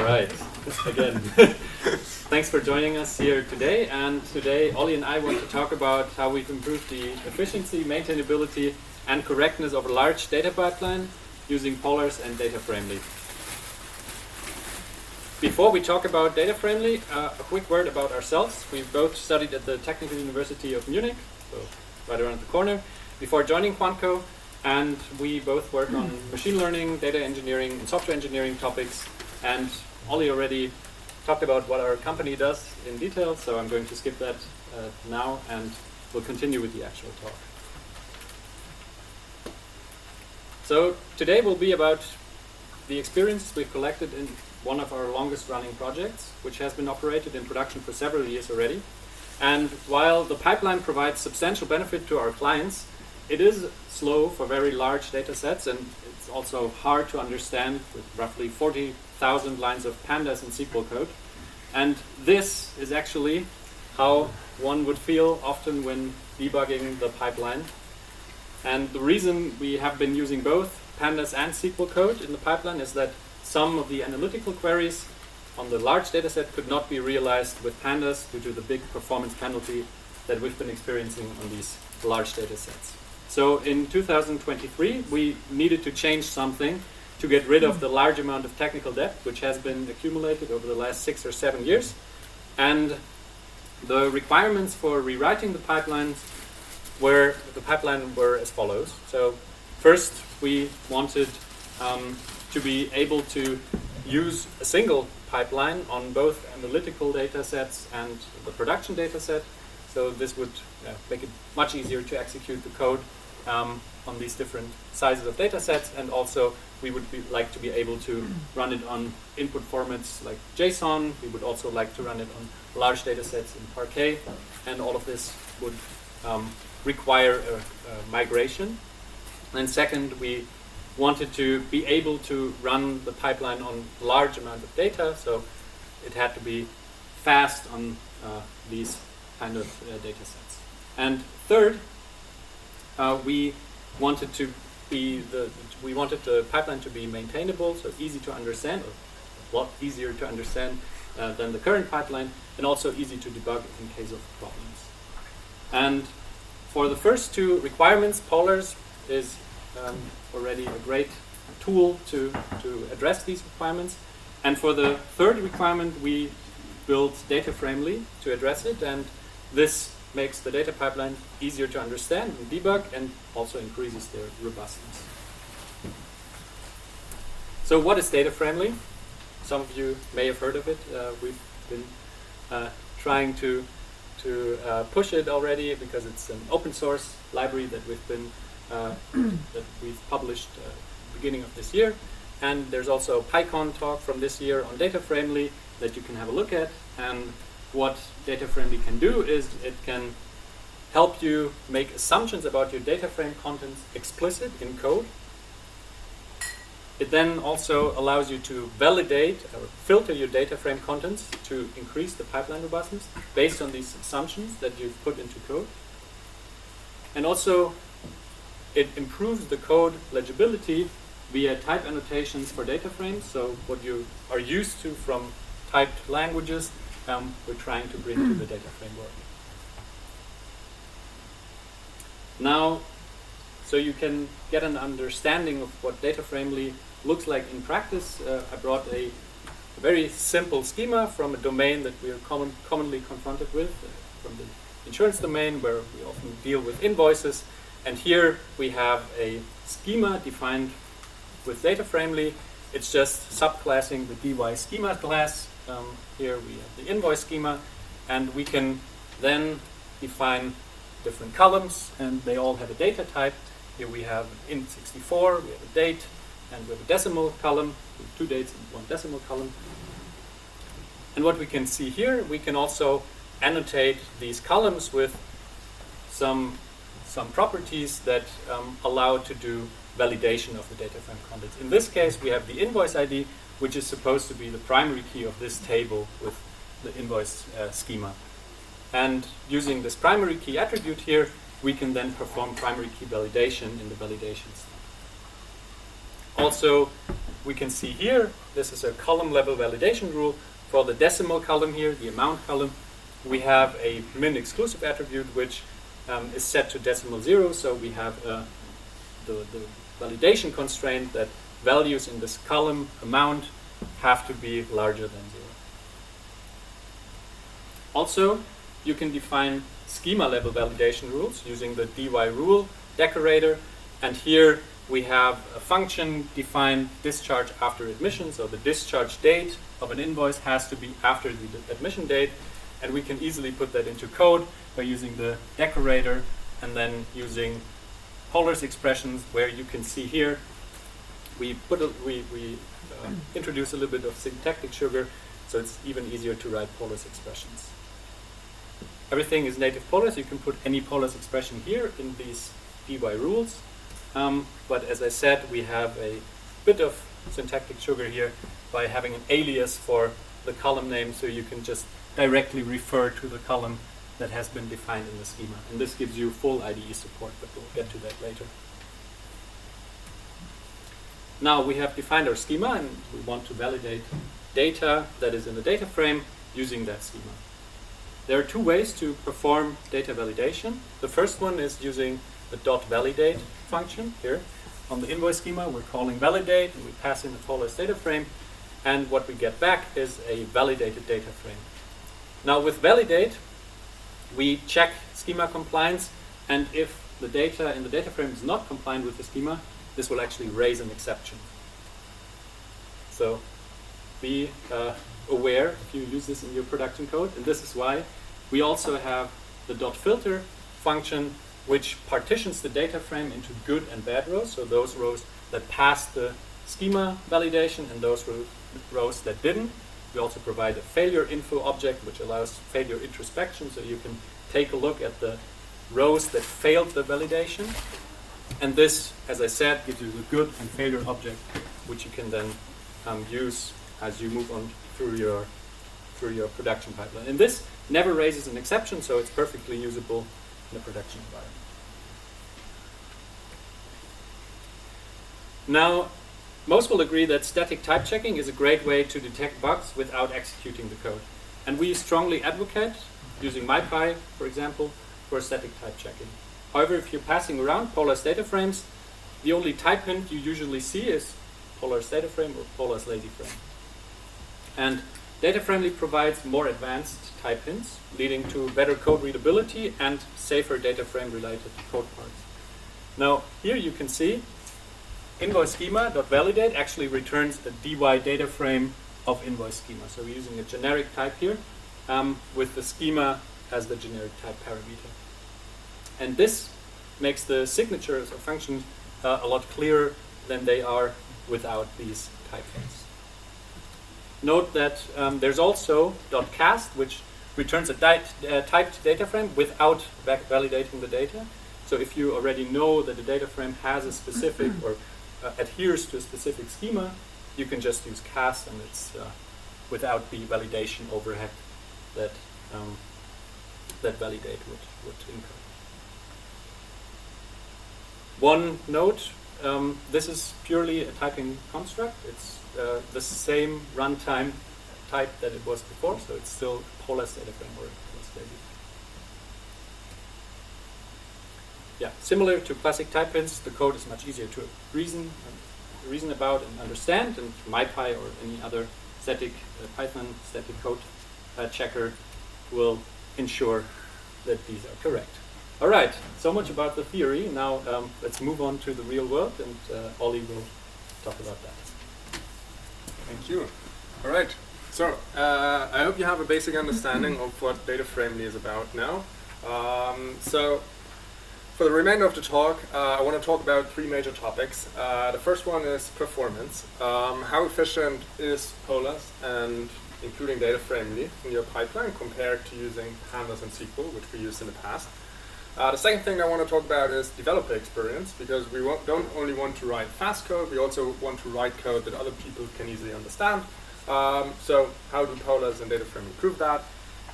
right, again. Thanks for joining us here today. And today, Ollie and I want to talk about how we've improved the efficiency, maintainability, and correctness of a large data pipeline using polars and Dataframely. Before we talk about Dataframely, a quick word about ourselves. We both studied at the Technical University of Munich, so right around the corner, before joining QuantCo, and we both work on machine learning, data engineering, and software engineering topics. And Ollie already talked about what our company does in detail, so I'm going to skip that now, and we'll continue with the actual talk. So today will be about the experiences we've collected in one of our longest running projects, which has been operated in production for several years already. And while the pipeline provides substantial benefit to our clients, it is slow for very large data sets, and it's also hard to understand with roughly 40,000 lines of pandas in SQL code. And this is actually how one would feel often when debugging the pipeline. And the reason we have been using both pandas and SQL code in the pipeline is that some of the analytical queries on the large dataset could not be realized with pandas due to the big performance penalty that we've been experiencing on these large datasets. So in 2023, we needed to change something to get rid of the large amount of technical debt which has been accumulated over the last 6 or 7 years. And the requirements for rewriting the pipeline were as follows. So first, we wanted to be able to use a single pipeline on both analytical data sets and the production data set. So this would make it much easier to execute the code on these different sizes of data sets, and also we would like to be able to run it on input formats like JSON. We would also like to run it on large data sets in Parquet, and all of this would require a migration. And second, we wanted to be able to run the pipeline on large amount of data, so it had to be fast on these kind of data sets. And third, we wanted the pipeline to be maintainable, so easy to understand, or a lot easier to understand than the current pipeline, and also easy to debug in case of problems. And for the first two requirements, polars is already a great tool to address these requirements. And for the third requirement, we built Dataframely to address it, and this makes the data pipeline easier to understand and debug, and also increases their robustness. So what is Dataframely? Some of you may have heard of it. We've been trying to push it already because it's an open source library that we've published beginning of this year. And there's also a PyCon talk from this year on Dataframely that you can have a look at. And what Dataframely can do is it can help you make assumptions about your data frame contents explicit in code. It then also allows you to validate or filter your data frame contents to increase the pipeline robustness based on these assumptions that you've put into code. And also, it improves the code legibility via type annotations for data frames. So what you are used to from typed languages, we're trying to bring to the data framework. Now, so you can get an understanding of what Dataframely looks like in practice, I brought a very simple schema from a domain that we are commonly confronted with, from the insurance domain, where we often deal with invoices. And here we have a schema defined with Dataframely. It's just subclassing the dy schema class. Here we have the invoice schema, and we can then define different columns, and they all have a data type. Here we have int64, we have a date, and we have a decimal column, 2 dates and 1 decimal column. And what we can see here, we can also annotate these columns with some properties that allow to do validation of the data frame contents. In this case, we have the invoice ID, which is supposed to be the primary key of this table with the invoice schema. And using this primary key attribute here, we can then perform primary key validation in the validation step. Also, we can see here, this is a column level validation rule. For the decimal column here, the amount column, we have a min exclusive attribute which is set to decimal 0. So we have the validation constraint that values in this column amount have to be larger than 0. Also, you can define schema level validation rules using the dy rule decorator, and here we have a function defined discharge after admission, so the discharge date of an invoice has to be after the admission date, and we can easily put that into code by using the decorator and then using Polars expressions, where you can see here we introduce a little bit of syntactic sugar, so it's even easier to write Polars expressions. Everything is native Polars. You can put any Polars expression here in these dy rules. But as I said, we have a bit of syntactic sugar here by having an alias for the column name, so you can just directly refer to the column that has been defined in the schema. And this gives you full IDE support, but we'll get to that later. Now we have defined our schema, and we want to validate data that is in the data frame using that schema. There are two ways to perform data validation. The first one is using the .validate function here. On the invoice schema, we're calling validate, and we pass in a Polars data frame, and what we get back is a validated data frame. Now with validate, we check schema compliance, and if the data in the data frame is not compliant with the schema, this will actually raise an exception. So be aware if you use this in your production code, and this is why we also have the .filter function, which partitions the data frame into good and bad rows, so those rows that pass the schema validation and those rows that didn't. We also provide a failure info object, which allows failure introspection, so you can take a look at the rows that failed the validation. And this, as I said, gives you the good and failure object, which you can then use as you move on through your production pipeline. And this never raises an exception, so it's perfectly usable in a production environment. Now, most will agree that static type checking is a great way to detect bugs without executing the code. And we strongly advocate using MyPy, for example, for static type checking. However, if you're passing around Polars data frames, the only type hint you usually see is Polars data frame or Polars lazy frame. And Dataframely provides more advanced type hints, leading to better code readability and safer data frame related code parts. Now, here you can see invoice schema.validate actually returns a dy data frame of invoice schema. So we're using a generic type here with the schema as the generic type parameter. And this makes the signatures of functions a lot clearer than they are without these type hints. Note that there's also .cast, which returns a typed data frame without validating the data. So if you already know that the data frame has a specific or adheres to a specific schema, you can just use cast, and it's without the validation overhead that that validate would incur. One note, this is purely a typing construct. It's the same runtime type that it was before, so it's still Polars data frame or Polars lazy. Yeah, similar to classic type hints, the code is much easier to reason about and understand, and MyPy or any other static Python static code checker will ensure that these are correct. All right, so much about the theory. Now let's move on to the real world, and Ollie will talk about that. Thank you. All right, so I hope you have a basic understanding of what Dataframely is about now. So for the remainder of the talk, I want to talk about three major topics. The first one is performance. How efficient is Polars and including Dataframely in your pipeline compared to using pandas and SQL, which we used in the past. The second thing I want to talk about is developer experience, because we don't only want to write fast code, we also want to write code that other people can easily understand. So how do Polars and Dataframely improve that?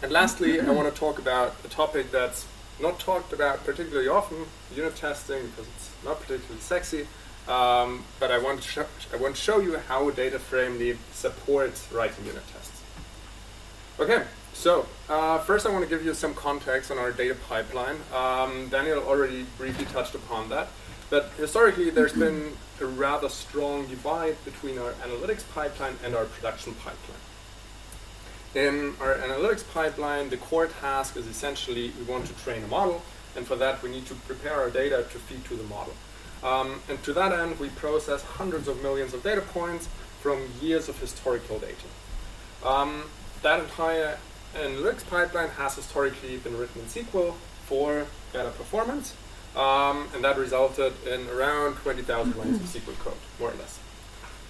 And lastly, I want to talk about a topic that's not talked about particularly often, unit testing, because it's not particularly sexy, but I want to show you how Dataframely supports writing unit tests. Okay, so first I want to give you some context on our data pipeline. Daniel already briefly touched upon that, but historically there's been a rather strong divide between our analytics pipeline and our production pipeline. In our analytics pipeline, the core task is essentially we want to train a model, and for that we need to prepare our data to feed to the model. And to that end, we process hundreds of millions of data points from years of historical data. That entire analytics pipeline has historically been written in SQL for better performance, and that resulted in around 20,000 lines of SQL code, more or less.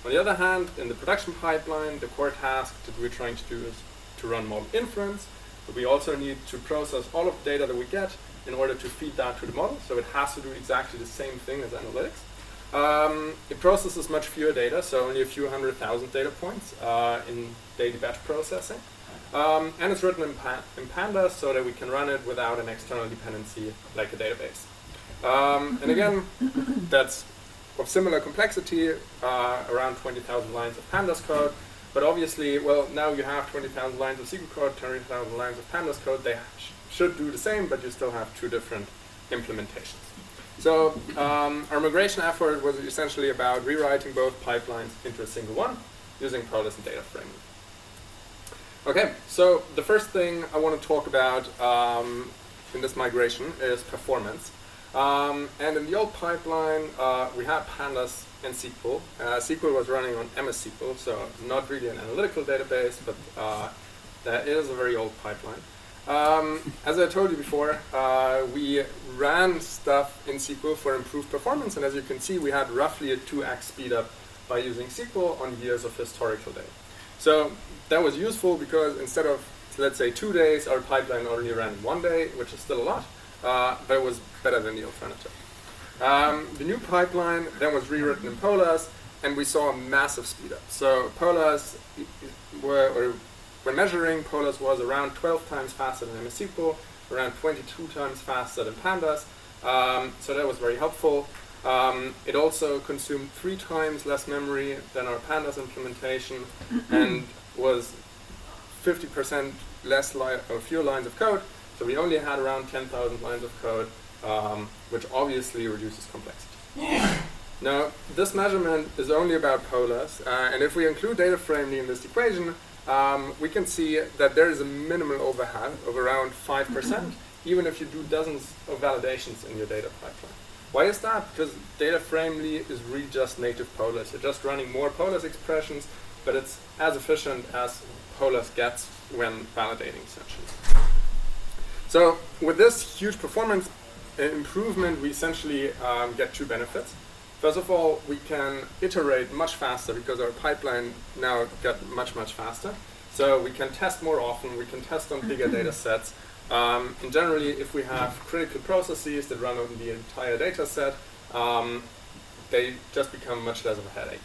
On the other hand, in the production pipeline, the core task that we're trying to do is to run model inference, but we also need to process all of the data that we get in order to feed that to the model, so it has to do exactly the same thing as analytics. It processes much fewer data, so only a few 100,000 data points in daily batch processing. And it's written in pandas so that we can run it without an external dependency like a database. And again, that's of similar complexity, around 20,000 lines of pandas code. But obviously, well, now you have 20,000 lines of SQL code, 20,000 lines of pandas code. They should do the same, but you still have two different implementations. So our migration effort was essentially about rewriting both pipelines into a single one using Pandas and Dataframely. Okay, so the first thing I want to talk about in this migration is performance. And in the old pipeline, we had Pandas and SQL. SQL was running on MS SQL, so not really an analytical database, but that is a very old pipeline. As I told you before, we ran stuff in SQL for improved performance, and as you can see, we had roughly a 2x speed up by using SQL on years of historical data. So that was useful because instead of, let's say, 2 days, our pipeline only ran 1 day, which is still a lot, but it was better than the alternative. The new pipeline then was rewritten in Pandas, and we saw a massive speed up. So Pandas when measuring, Pandas was around 12 times faster than MS SQL, around 22 times faster than Pandas, so that was very helpful. It also consumed 3 times less memory than our Pandas implementation, and was 50% fewer lines of code. So we only had around 10,000 lines of code, which obviously reduces complexity. Now, this measurement is only about Pandas, and if we include Dataframely in this equation, we can see that there is a minimal overhead of around 5%, even if you do dozens of validations in your data pipeline. Why is that? Because Dataframely is really just native Pandas. You're just running more Pandas expressions, but it's as efficient as Pandas gets when validating, essentially. So with this huge performance improvement, we essentially get 2 benefits. First of all, we can iterate much faster because our pipeline now got much faster. So we can test more often, we can test on bigger data sets. And generally, if we have critical processes that run on the entire data set, they just become much less of a headache.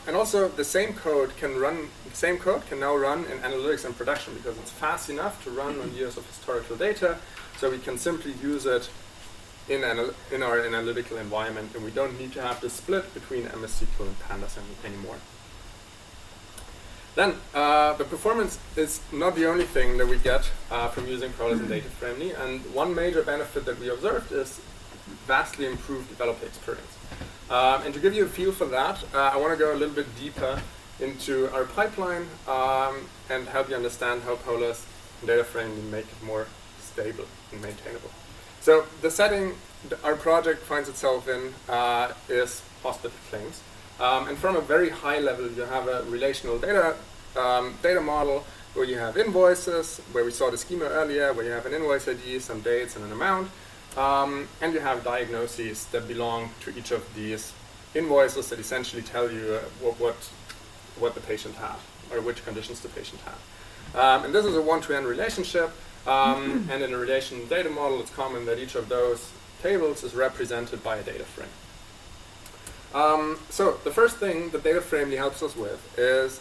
And also, the same code can now run in analytics and production because it's fast enough to run on years of historical data. So we can simply use it in our analytical environment, and we don't need to have the split between MS SQL and Pandas anymore. Then, the performance is not the only thing that we get from using Pandas and Dataframely, and one major benefit that we observed is vastly improved developer experience. And to give you a feel for that, I want to go a little bit deeper into our pipeline and help you understand how Pandas and Dataframely make it more stable and maintainable. So the setting our project finds itself in is hospital claims. And from a very high level, you have a relational data model where you have invoices, where we saw the schema earlier, where you have an invoice ID, some dates, and an amount. And you have diagnoses that belong to each of these invoices that essentially tell you what the patient had, or which conditions the patient had. And this is a one-to-one relationship. And in a relational data model, it's common that each of those tables is represented by a data frame. So the first thing that Dataframely helps us with is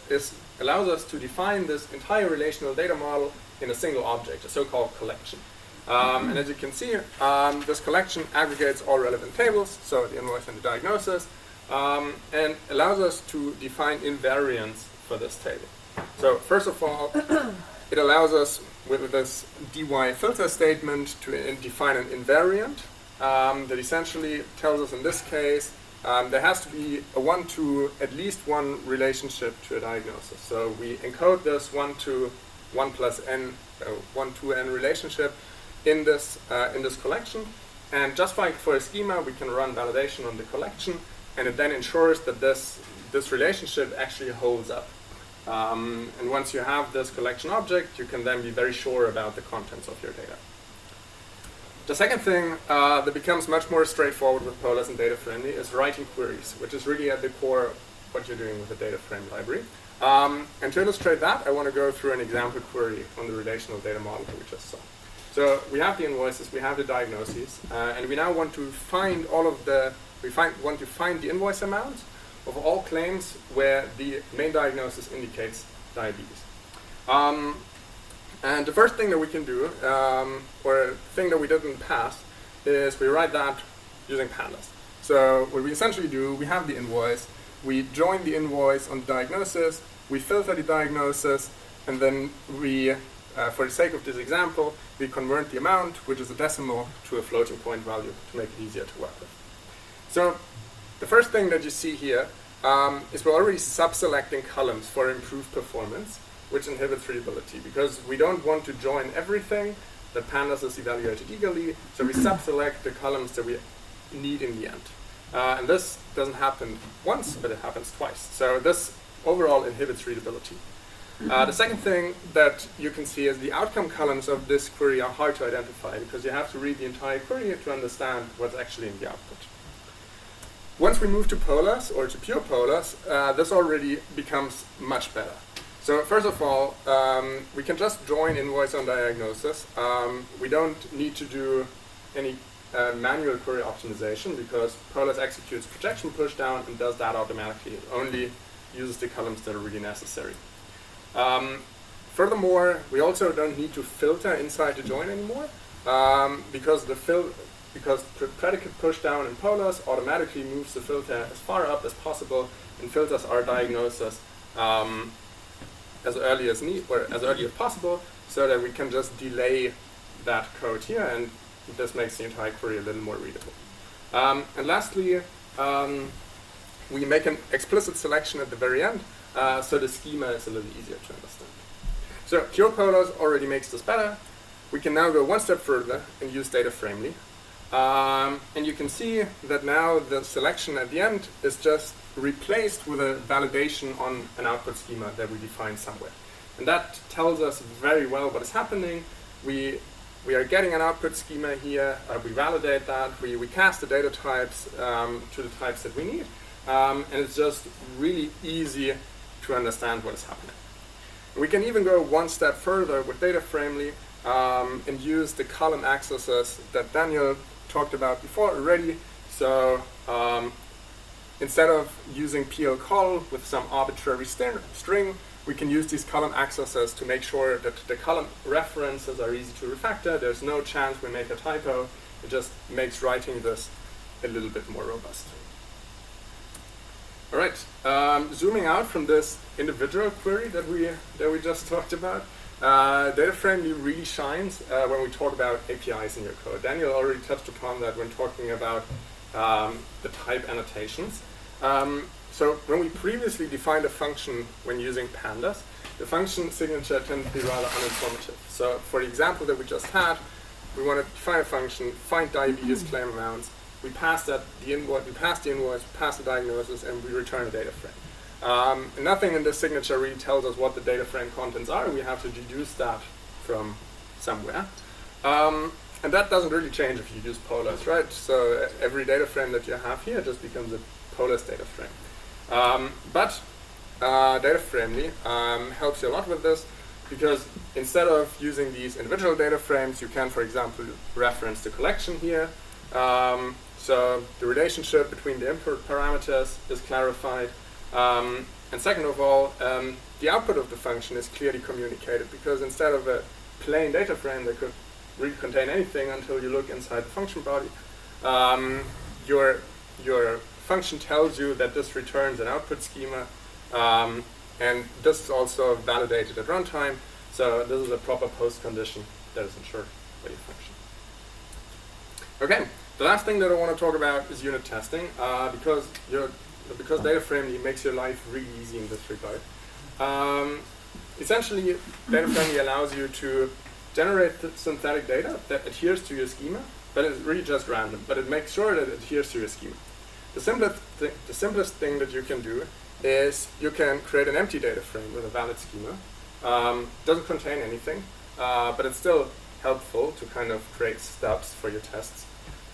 allows us to define this entire relational data model in a single object, a so-called collection. And as you can see, this collection aggregates all relevant tables, so the invoice and the diagnosis, and allows us to define invariants for this table. So first of all, it allows us with this dy filter statement to define an invariant that essentially tells us in this case there has to be a one-to at least one relationship to a diagnosis. So we encode this 1 to 1 plus n, 1 to n relationship in this collection, and just like for a schema, we can run validation on the collection, and it then ensures that this relationship actually holds up. And once you have this collection object, you can then be very sure about the contents of your data. The second thing that becomes much more straightforward with Polars and Dataframely is writing queries, which is really at the core of what you're doing with the Dataframe library. And to illustrate that, I want to go through an example query on the relational data model that we just saw. So we have the invoices, we have the diagnoses, and we now want to find want to find the invoice amount of all claims where the main diagnosis indicates diabetes. And the first thing that we can do, or a thing that we did in the past, is we write that using pandas. So what we essentially do, we have the invoice, we join the invoice on the diagnosis, we filter the diagnosis, and then we, for the sake of this example, we convert the amount, which is a decimal, to a floating point value to make it easier to work with. So the first thing that you see here is we're already sub-selecting columns for improved performance, which inhibits readability, because we don't want to join everything that pandas is evaluated eagerly, so we sub-select the columns that we need in the end. And this doesn't happen once, but it happens twice. So this overall inhibits readability. The second thing that you can see is the outcome columns of this query are hard to identify, because you have to read the entire query to understand what's actually in the output. Once we move to Polars, or to pure Polars, this already becomes much better. So first of all, we can just join invoice on diagnosis. We don't need to do any manual query optimization, because Polars executes projection pushdown and does that automatically. It only uses the columns that are really necessary. Furthermore, we also don't need to filter inside the join anymore, because predicate pushdown in Polars automatically moves the filter as far up as possible and filters our diagnosis as early as possible, so that we can just delay that code here, and this makes the entire query a little more readable. And lastly, we make an explicit selection at the very end, so the schema is a little easier to understand. So pure Polars already makes this better. We can now go one step further and use Dataframely. And you can see that now the selection at the end is just replaced with a validation on an output schema that we define somewhere. And that tells us very well what is happening. We are getting an output schema here, we validate that, we cast the data types to the types that we need, and it's just really easy to understand what is happening. We can even go one step further with Dataframely and use the column accesses that Daniel talked about before already. So instead of using PL_col with some arbitrary string, we can use these column accesses to make sure that the column references are easy to refactor. There's no chance we make a typo. It just makes writing this a little bit more robust. All right, zooming out from this individual query that we just talked about, Dataframely really shines when we talk about APIs in your code. Daniel already touched upon that when talking about the type annotations. So when we previously defined a function when using pandas, the function signature tended to be rather uninformative. So for the example that we just had, we want to define a function, find diabetes claim amounts. We pass the invoice, we pass the diagnosis, and we return a data frame. And nothing in this signature really tells us what the data frame contents are. We have to deduce that from somewhere. And that doesn't really change if you use Polars, right? So every data frame that you have here just becomes a Polars data frame. But Dataframely helps you a lot with this, because instead of using these individual data frames, you can, for example, reference the collection here. So the relationship between the input parameters is clarified. And second of all, the output of the function is clearly communicated, because instead of a plain data frame that could really contain anything until you look inside the function body. Your function tells you that this returns an output schema, and this is also validated at runtime. So this is a proper post condition that is ensured by your function. Okay, the last thing that I want to talk about is unit testing, because Dataframely makes your life really easy in this regard. Essentially, Dataframely allows you to generate synthetic data that adheres to your schema, but it's really just random, but it makes sure that it adheres to your schema. The simplest thing that you can do is you can create an empty data frame with a valid schema. Doesn't contain anything, but it's still helpful to kind of create stubs for your tests.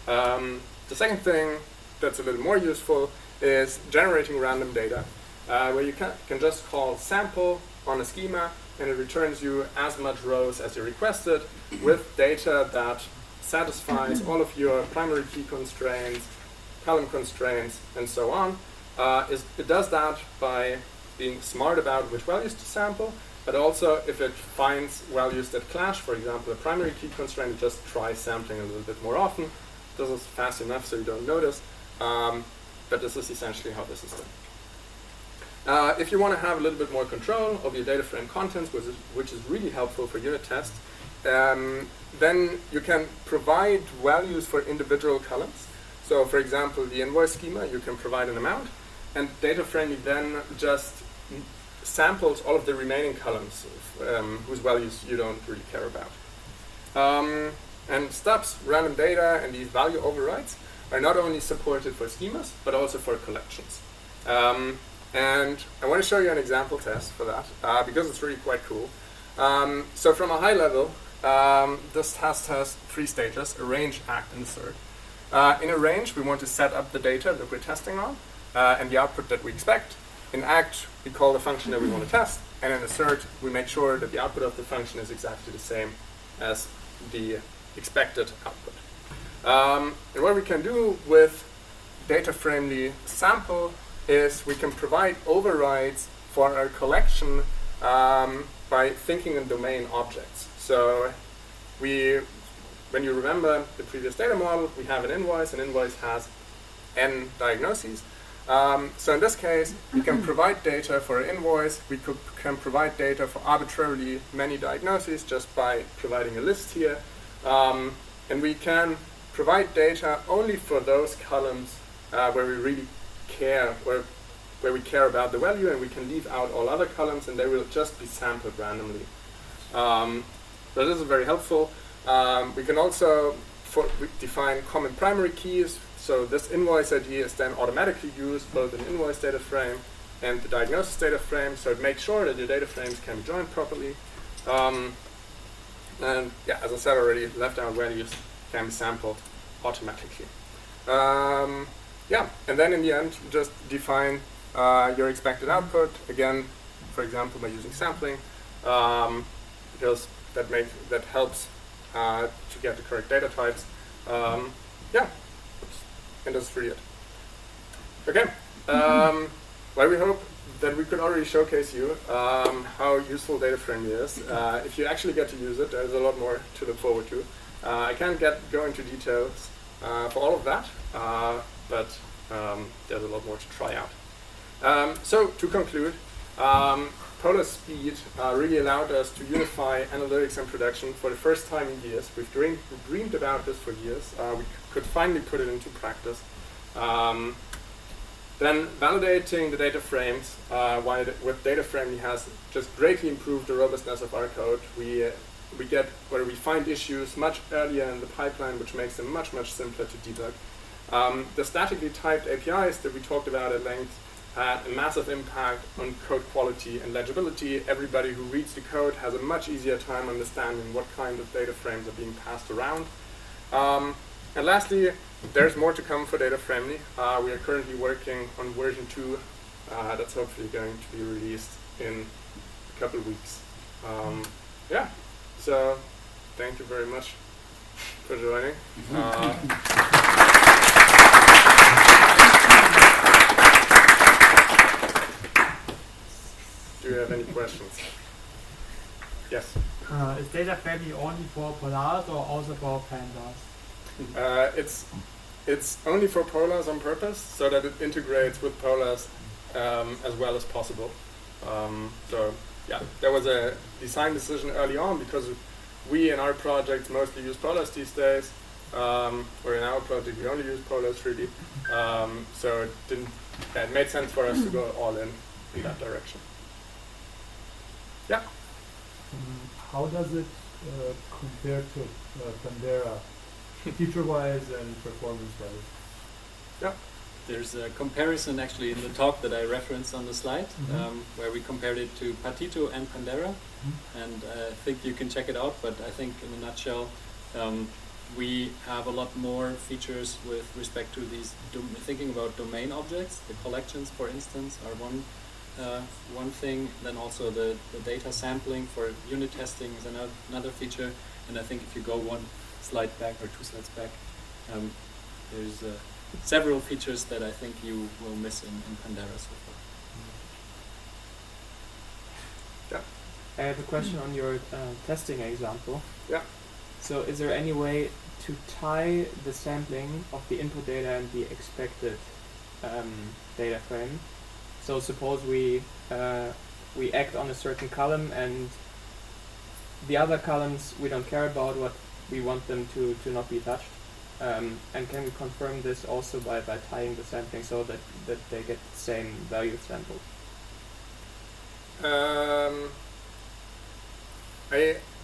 The second thing that's a little more useful is generating random data, where you can just call sample on a schema, and it returns you as much rows as you requested with data that satisfies all of your primary key constraints, column constraints, and so on. It does that by being smart about which values to sample, but also if it finds values that clash, for example, a primary key constraint, it just tries sampling a little bit more often. This is fast enough so you don't notice, but this is essentially how this is done. If you want to have a little bit more control of your data frame contents, which is really helpful for unit tests, then you can provide values for individual columns. So for example, the invoice schema, you can provide an amount, and Dataframely then just samples all of the remaining columns whose values you don't really care about. And stubs, random data, and these value overrides are not only supported for schemas, but also for collections. And I want to show you an example test for that, because it's really quite cool. So from a high level, this test has 3 stages: arrange, act, and assert. In arrange, we want to set up the data that we're testing on, and the output that we expect. In act, we call the function that we want to test, and in assert, we make sure that the output of the function is exactly the same as the expected output. And what we can do with Dataframely sample is we can provide overrides for our collection by thinking in domain objects. So when you remember the previous data model, we have an invoice. An invoice has n diagnoses. So in this case, we can provide data for an invoice. We can provide data for arbitrarily many diagnoses just by providing a list here. And we can provide data only for those columns where we really care, where we care about the value, and we can leave out all other columns, and they will just be sampled randomly. So this is very helpful. We can also define common primary keys. So this invoice ID is then automatically used both in invoice data frame and the diagnosis data frame, so it makes sure that your data frames can be joined properly. And yeah, as I said already, left out values can be sampled automatically. Yeah, and then in the end, you just define your expected output, again, for example, by using sampling, because that helps to get the correct data types. Yeah, and that's really it. Okay, well, we hope that we could already showcase you how useful Dataframely is. If you actually get to use it, there's a lot more to look forward to. I can't go into details for all of that, but there's a lot more to try out. So to conclude, Polar Speed really allowed us to unify analytics and production for the first time in years. We've dreamed about this for years. We could finally put it into practice. Then validating the data frames with Dataframely has just greatly improved the robustness of our code. We find issues much earlier in the pipeline, which makes them much simpler to debug. The statically typed APIs that we talked about at length had a massive impact on code quality and legibility. Everybody who reads the code has a much easier time understanding what kind of data frames are being passed around. And lastly, there's more to come for Dataframely. We are currently working on version 2 that's hopefully going to be released in a couple of weeks. Yeah, so thank you very much for joining. Do you have any questions? Yes. Is Dataframely only for polars or also for pandas? It's only for polars on purpose, so that it integrates with polars as well as possible. So yeah, there was a design decision early on because we in our projects mostly use polars these days, or in our project we only use polars really. So it made sense for us to go all in that direction. Yeah. How does it compare to Pandera, feature-wise and performance-wise? Yeah. There's a comparison actually in the talk that I referenced on the slide, where we compared it to Patito and Pandera, and I think you can check it out. But I think in a nutshell, we have a lot more features with respect to these. Thinking about domain objects, the collections, for instance, are one thing. Then also the data sampling for unit testing is another feature. And I think if you go one slide back or two slides back, there's several features that I think you will miss in Pandera so far. Yeah. I have a question on your testing example. Yeah. So is there any way to tie the sampling of the input data and the expected data frame? So suppose we act on a certain column and the other columns we don't care about, what we want them to not be touched. And can we confirm this also by tying the sampling so that they get the same value sampled?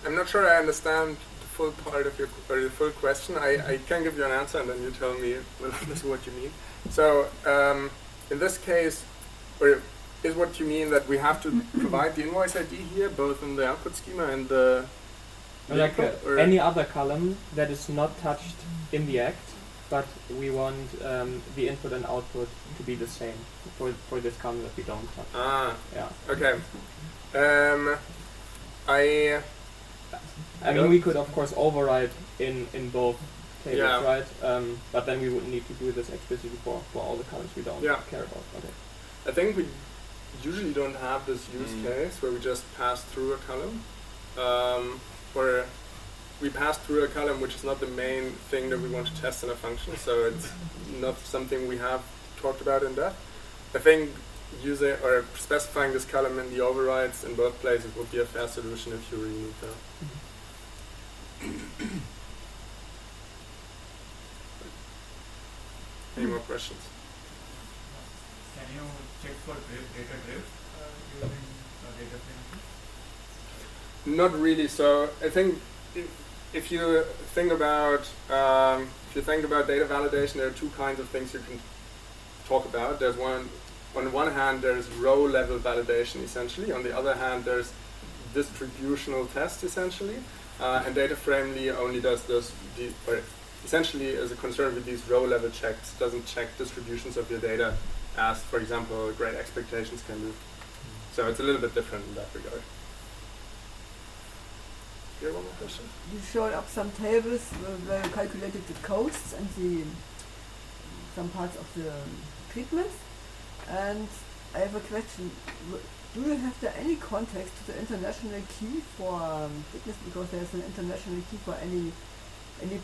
I'm not sure I understand the full part of the full question. I can give you an answer and then you tell me whether this is what you mean. So in this case, is what you mean that we have to provide the invoice ID here, both in the output schema and the like any other column that is not touched in the act, but we want the input and output to be the same for this column that we don't touch. Ah, yeah. Okay. I mean, we could of course override in both tables, yeah. right? But then we would need to do this explicitly for all the columns we don't care about. Okay. I think we usually don't have this use case where we just pass through a column. Where we pass through a column which is not the main thing that we want to test in a function, so it's not something we have talked about in depth. I think using or specifying this column in the overrides in both places would be a fair solution if you really need that. Any more questions? Can you check for data drift using Dataframely? Not really. So I think if you think about data validation, there are two kinds of things you can talk about. There's on one hand, there's row level validation essentially. On the other hand, there's distributional test essentially. And Dataframely only does this, or essentially is concerned with these row level checks. Doesn't check distributions of your data, as for example Great Expectations can do. So it's a little bit different in that regard. You have one more question? You showed up some tables where you calculated the costs and some parts of the treatments. And I have a question. Do you have there any context to the international key for sickness? Because there's an international key for any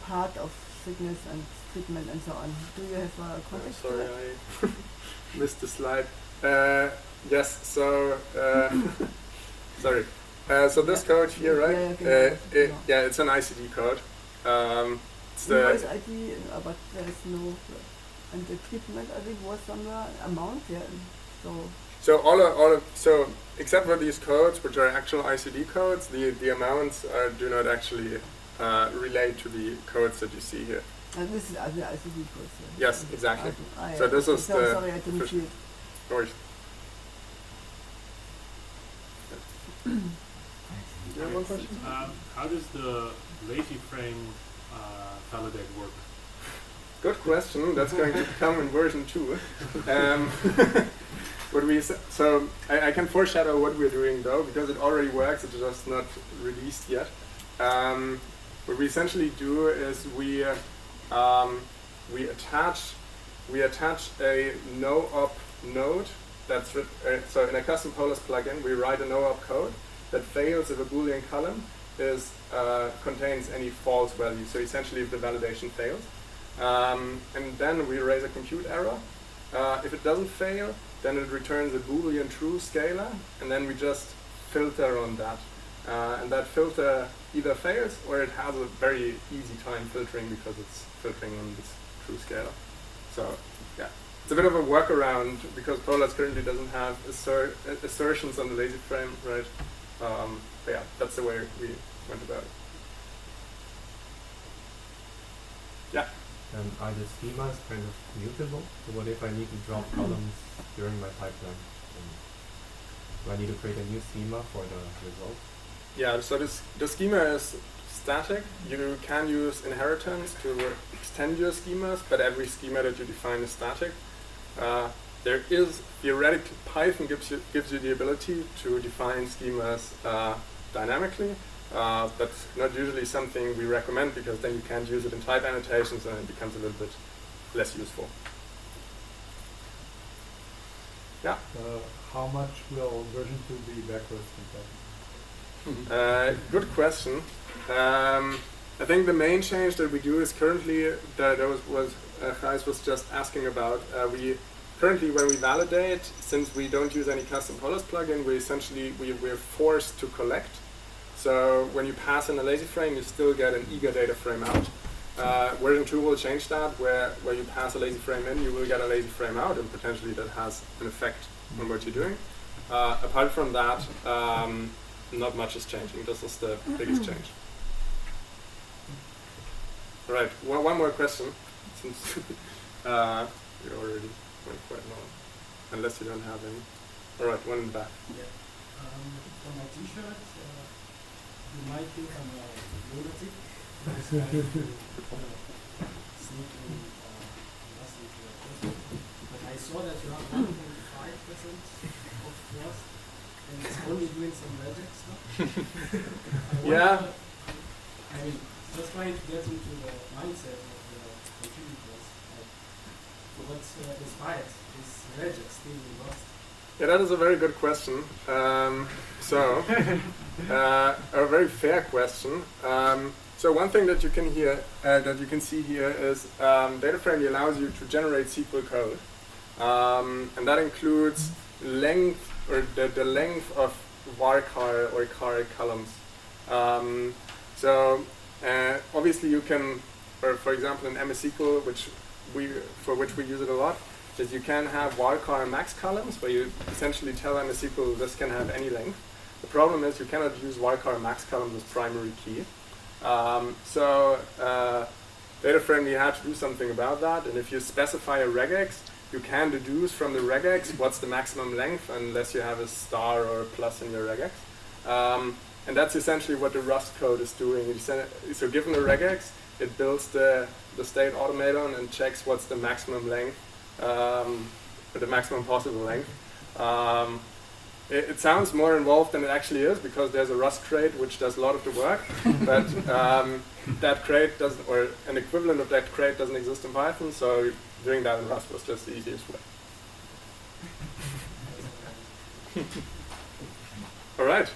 part of sickness and treatment and so on. Do you have a context? Sorry, I missed the slide. Yes. So sorry. So this code here, right? It's an ICD code. It's the invoice ID, but there's no, and the treatment I think was somewhere amount, yeah. So except for these codes, which are actual ICD codes, the amounts do not actually relate to the codes that you see here. And this is the ICD codes. Yeah. Yes, exactly. So this is the. Sorry, I didn't see it. No worries. You have one question? How does the lazy frame validate work? Good question. That's going to come in version 2. I can foreshadow what we're doing though, because it already works. It's just not released yet. What we essentially do is we attach a no-op node. That's so in a custom polars plugin, we write a no-op code that fails if a Boolean column is contains any false value. So essentially, if the validation fails, and then we raise a compute error. If it doesn't fail, then it returns a Boolean true scalar, and then we just filter on that. And that filter either fails or it has a very easy time filtering because it's filtering on this true scalar. So yeah, it's a bit of a workaround because Polars currently doesn't have assertions on the lazy frame, right? But yeah, that's the way we went about it. Yeah. And are the schemas kind of mutable? So what if I need to drop columns during my pipeline? Do I need to create a new schema for the result? Yeah, so the schema is static. You can use inheritance to extend your schemas, but every schema that you define is static. There is theoretically, Python gives you the ability to define schemas dynamically, but not usually something we recommend because then you can't use it in type annotations and it becomes a little bit less useful. Yeah. How much will version 2 be backwards compatible? Good question. I think the main change that we do is currently that Gijs was just asking about. We currently, when we validate, since we don't use any custom Polars plugin, we're forced to collect. So when you pass in a lazy frame, you still get an eager data frame out. Version 2 will change that, where you pass a lazy frame in, you will get a lazy frame out, and potentially that has an effect on what you're doing. Apart from that, not much is changing. This is the biggest change. All right, one more question, since we already went quite long, unless you don't have any. All right, one in the back. Yeah. For my T-shirt, you might think I'm a lunatic. Because I sneak in lessons to your question. But I saw that you have 1.5% of trust, and it's only doing some magic stuff. Yeah. I mean, just trying to get into the mindset of the contributors. Like, what inspired this regex still in Rust? Yeah, that is a very good question. A very fair question. So one thing that you can see here is Dataframely allows you to generate SQL code, and that includes length or the length of varchar or char columns. Obviously you can, or for example in MS SQL, for which we use it a lot, is you can have varchar max columns where you essentially tell MS SQL this can have any length. The problem is you cannot use varchar max columns as primary key. Dataframely had to do something about that, and if you specify a regex, you can deduce from the regex what's the maximum length unless you have a star or a plus in your regex. And that's essentially what the Rust code is doing. So given the regex, it builds the state automaton and checks what's the maximum length, or the maximum possible length. It sounds more involved than it actually is because there's a Rust crate which does a lot of the work, but that crate doesn't, or an equivalent of that crate doesn't exist in Python, so doing that in Rust was just the easiest way. All right.